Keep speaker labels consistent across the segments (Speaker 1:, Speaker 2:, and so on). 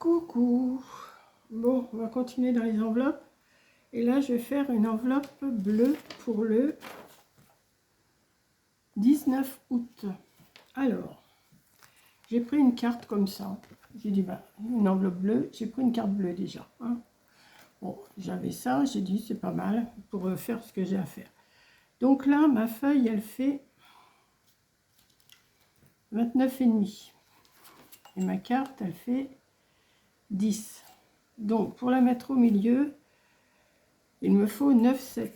Speaker 1: Coucou. Bon, on va continuer dans les enveloppes. Et là, je vais faire une enveloppe bleue pour le 19 août. Alors, j'ai pris une carte comme ça. J'ai dit, bah, une enveloppe bleue. J'ai pris une carte bleue déjà. Hein. Bon, j'avais ça. J'ai dit, c'est pas mal pour faire ce que j'ai à faire. Donc là, ma feuille, elle fait 29,5. Et ma carte, elle fait 10. Donc, pour la mettre au milieu, il me faut 9,7.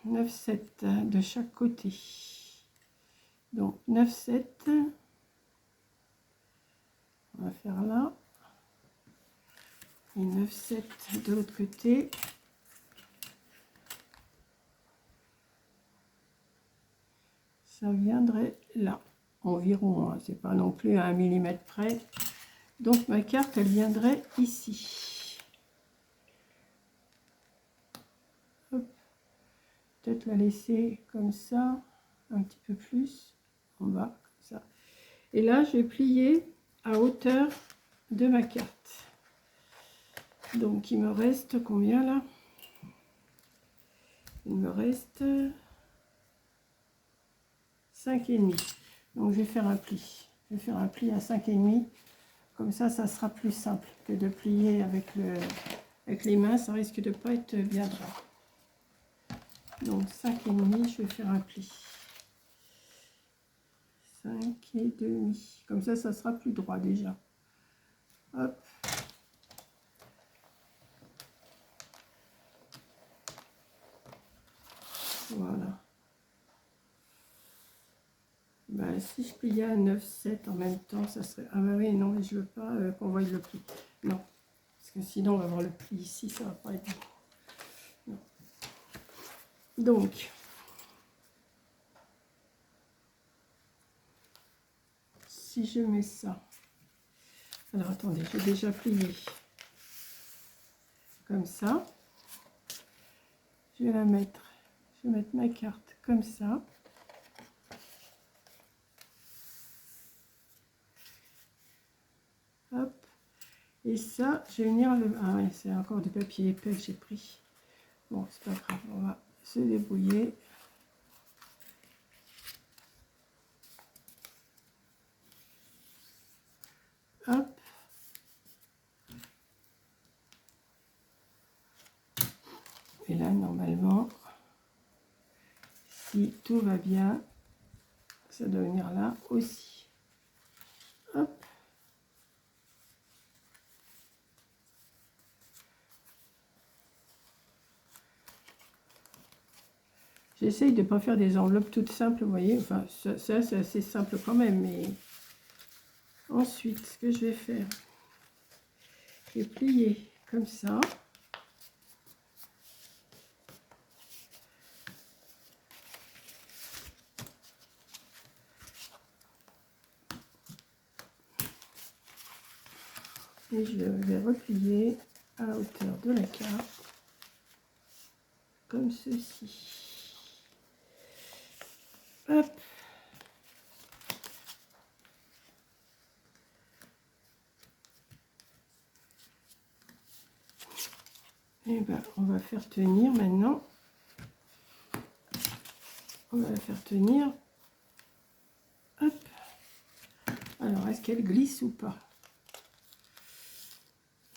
Speaker 1: 9,7 de chaque côté. Donc, 9,7. On va faire là. Et 9,7 de l'autre côté. Ça viendrait là. Environ, hein, c'est pas non plus à 1 mm près. Donc, ma carte, elle viendrait ici. Peut-être la laisser comme ça, un petit peu plus en bas, comme ça. Et là, je vais plier à hauteur de ma carte. Donc, il me reste combien là? Il me reste 5,5. Donc, je vais faire un pli. Je vais faire un pli à 5,5. Comme ça sera plus simple que de plier avec les mains. Ça risque de pas être bien droit. Donc, 5,5, je vais faire un pli. 5,5. Comme ça sera plus droit déjà. Hop. Voilà. Ben, si je pliais à 9,7 en même temps, ça serait... Ah ben oui, non, mais je veux pas qu'on voie le pli. Non. Parce que sinon, on va voir le pli ici, ça va pas être bon. Non. Donc, si je mets ça... Alors, attendez, j'ai déjà plié. Comme ça. Je vais la mettre... Je vais mettre ma carte comme ça. Hop. Et ça, je vais venir le... Ah ouais, c'est encore du papier épais que j'ai pris. Bon, c'est pas grave, on va se débrouiller. Hop. Et là, normalement, si tout va bien, ça doit venir là aussi. Hop. J'essaye de ne pas faire des enveloppes toutes simples, vous voyez. Enfin, ça c'est assez simple quand même. Mais ensuite, ce que je vais faire, je vais plier comme ça. Et je vais replier à hauteur de la carte, comme ceci. Hop. Et ben, on va faire tenir maintenant. On va la faire tenir. Hop. Alors, est-ce qu'elle glisse ou pas?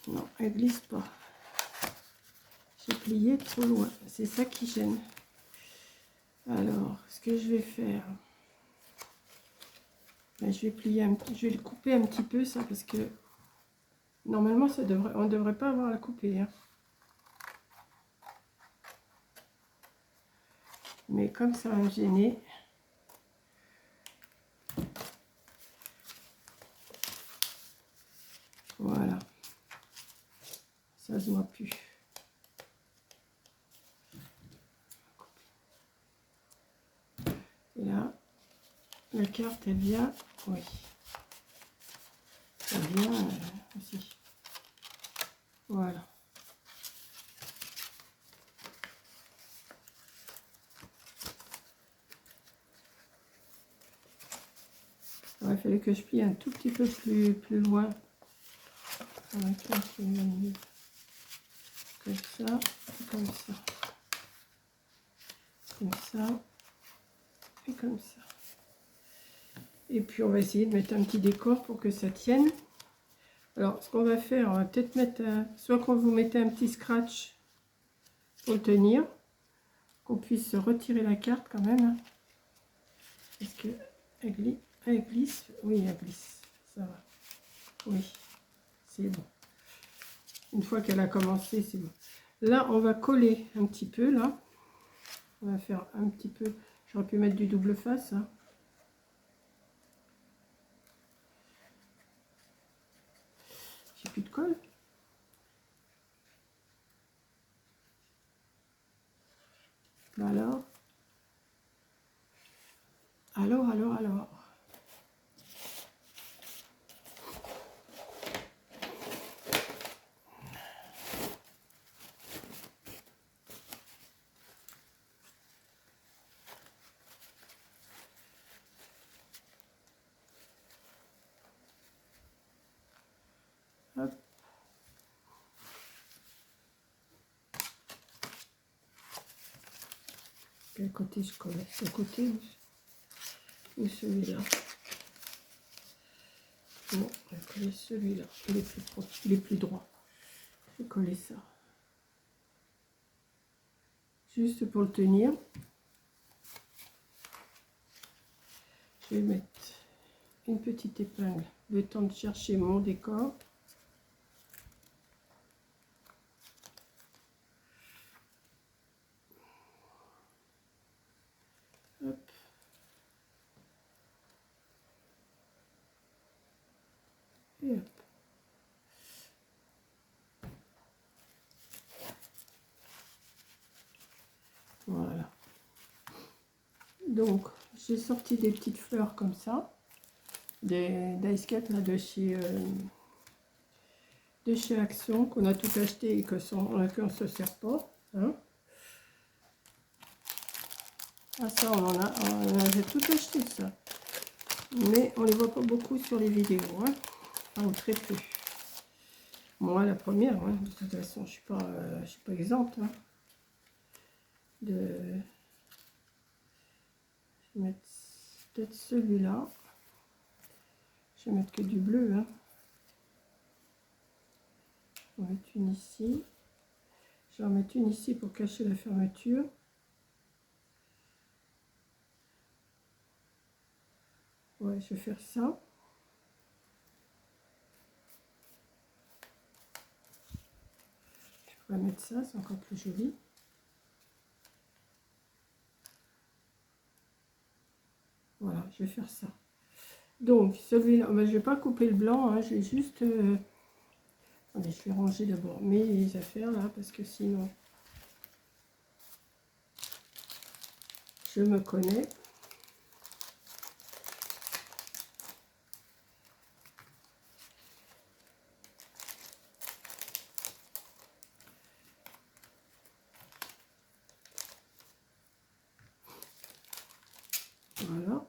Speaker 1: Non, elle glisse pas. J'ai plié trop loin. C'est ça qui gêne. Alors, ce que je vais faire, ben, je vais plier je vais le couper un petit peu ça parce que normalement on ne devrait pas avoir à la couper. Hein. Mais comme ça va me gêner. Voilà. Ça se voit plus. Et là, la carte elle vient, oui. Elle vient aussi. Voilà. Il fallait que je plie un tout petit peu plus loin. On va clencher une manille. Comme ça, comme ça. Comme ça. Et comme ça. Et puis on va essayer de mettre un petit décor pour que ça tienne. Alors ce qu'on va faire, on va peut-être mettre soit qu'on vous mettez un petit scratch pour le tenir, qu'on puisse retirer la carte quand même. Parce que elle glisse. Oui, elle glisse. Ça va. Oui, c'est bon. Une fois qu'elle a commencé, c'est bon. Là, on va coller un petit peu, là. On va faire un petit peu. J'aurais pu mettre du double face, hein. J'ai plus de colle. Alors. Alors. Hop. Quel côté je colle? Ce côté ou celui-là? Bon, on va coller celui-là. Il est plus droit. Je vais coller ça. Juste pour le tenir. Je vais mettre une petite épingle. Le temps de chercher mon décor. Hop. Et hop. Voilà. Donc, j'ai sorti des petites fleurs comme ça. Des dice cuts là, de chez Action, qu'on a tout acheté et qu'on ne se sert pas. Hein. Ah ça, on a tout acheté ça. Mais on les voit pas beaucoup sur les vidéos. Hein. Enfin, ou très peu. Moi, la première, hein, de toute façon, je suis pas exempte. Hein, je vais mettre peut-être celui-là. Je vais mettre que du bleu. Hein. Je vais mettre une ici. Je vais en mettre une ici pour cacher la fermeture. Ouais, je vais faire ça. Je pourrais mettre ça, c'est encore plus joli. Voilà, je vais faire ça. Donc, celui-là, ben, je vais pas couper le blanc, hein, je vais juste... Attendez, je vais ranger d'abord mes affaires là, parce que sinon, je me connais. Voilà.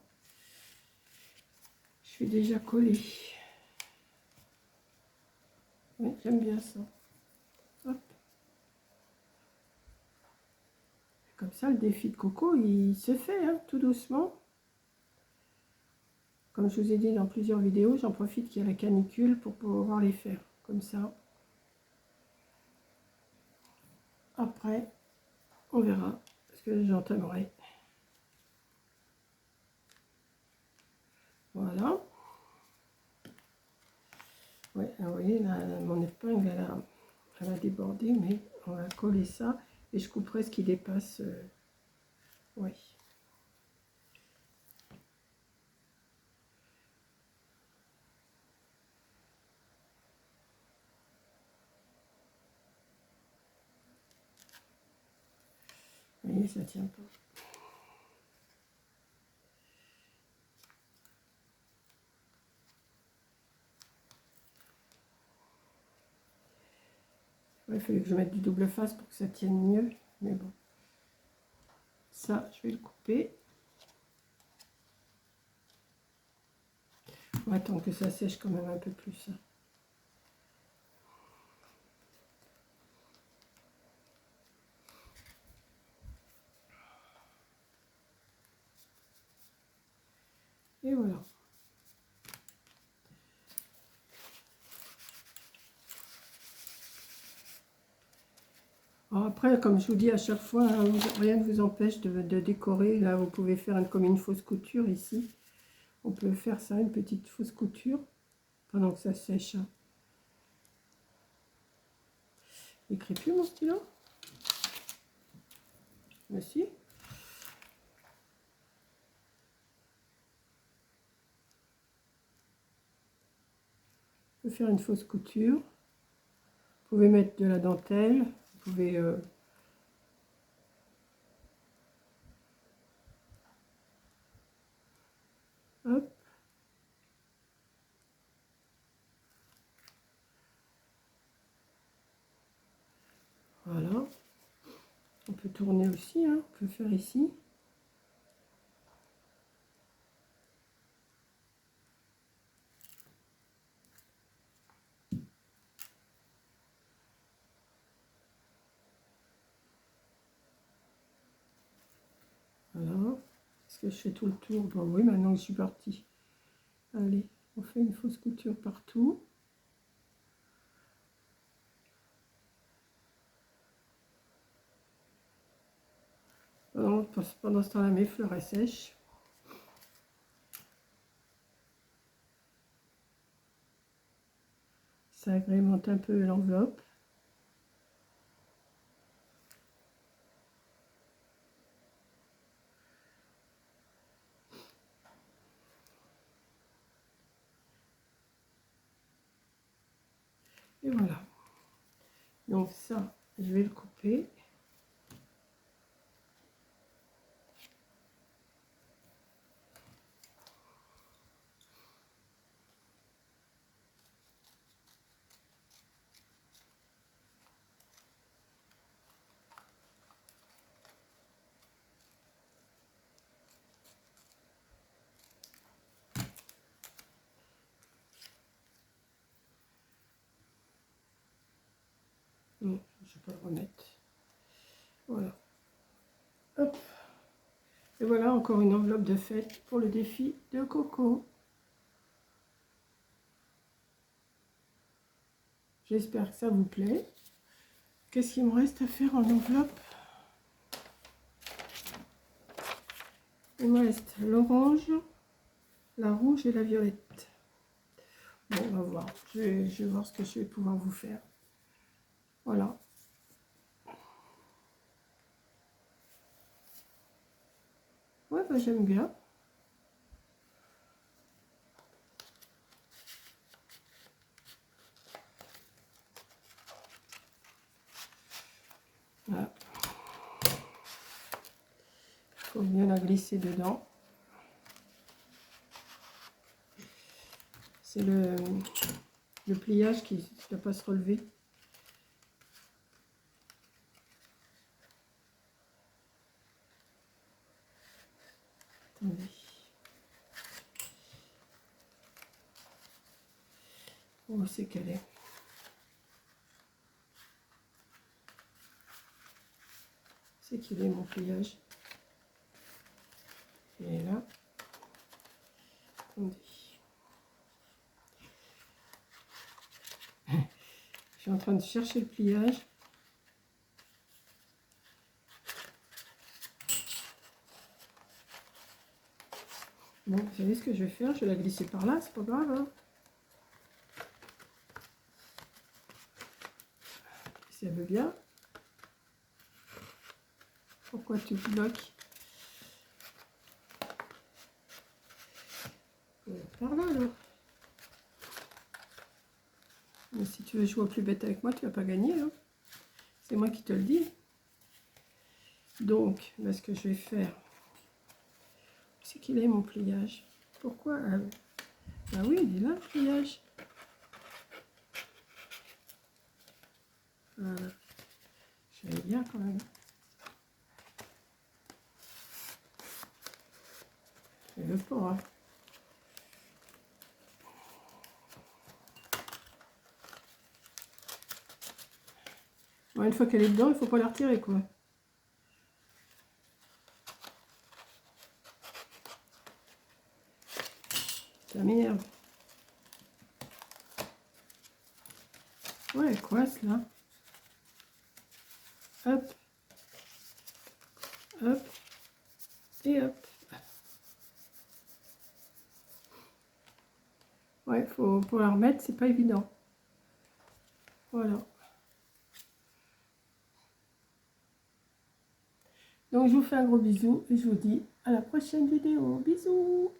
Speaker 1: Je suis déjà collée. Oui, j'aime bien ça. Hop. Comme ça, le défi de Coco, il se fait, hein, tout doucement. Comme je vous ai dit dans plusieurs vidéos, j'en profite qu'il y a la canicule pour pouvoir les faire. Comme ça. Après, on verra ce que j'entamerai. Voilà. Ouais, vous voyez, là, mon épingle, elle a débordé, mais on va coller ça. Et je couperai ce qui dépasse. Oui. Vous voyez, ça tient pas. Ouais, il fallait que je mette du double face pour que ça tienne mieux. Mais bon. Ça, je vais le couper. On va attendre que ça sèche quand même un peu plus. Et voilà. Alors après, comme je vous dis à chaque fois, hein, rien ne vous empêche de décorer. Là, vous pouvez faire comme une fausse couture ici. On peut faire ça, une petite fausse couture, pendant que ça sèche. Il n'écrit plus mon stylo? Mais si. On peut faire une fausse couture. Vous pouvez mettre de la dentelle. Vous pouvez... hop. Voilà. On peut tourner aussi, hein. On peut faire ici. Voilà. Est-ce que je fais tout le tour? Bon, oui, maintenant je suis partie. Allez, on fait une fausse couture partout. Pendant ce temps-là, mes fleurs elles sèchent. Ça agrémente un peu l'enveloppe. Et voilà. Donc ça, je vais le couper. Non, je vais pas le remettre. Voilà. Hop. Et voilà encore une enveloppe de fête pour le défi de Coco. J'espère que ça vous plaît. Qu'est-ce qu'il me reste à faire en enveloppe? Il me reste l'orange, la rouge et la violette. Bon, on va voir. Je vais voir ce que je vais pouvoir vous faire. Voilà. Ouais, bah, j'aime bien. Voilà. Il faut bien la glisser dedans. C'est le pliage qui ne doit pas se relever. Attendez. Où c'est qu'elle est? C'est qu'il est mon pliage. Et là. Attendez. Je suis en train de chercher le pliage. Bon, vous savez ce que je vais faire? Je vais la glisser par là, c'est pas grave. Hein, si elle veut bien. Pourquoi tu bloques? Par là, alors. Mais si tu veux jouer au plus bête avec moi, tu vas pas gagner. Hein. C'est moi qui te le dis. Donc, là, ce que je vais faire, c'est qu'il est mon pliage. Pourquoi? Ah oui, il est là, le pliage. Voilà. Je vais bien quand même. Je veux pas. Hein. Bon, une fois qu'elle est dedans, il faut pas la retirer, quoi. ça m'énerve. Ouais, elle coince là. Hop. Hop. Et hop. Ouais, pour la remettre, c'est pas évident. Voilà. Donc, je vous fais un gros bisou et je vous dis à la prochaine vidéo. Bisous!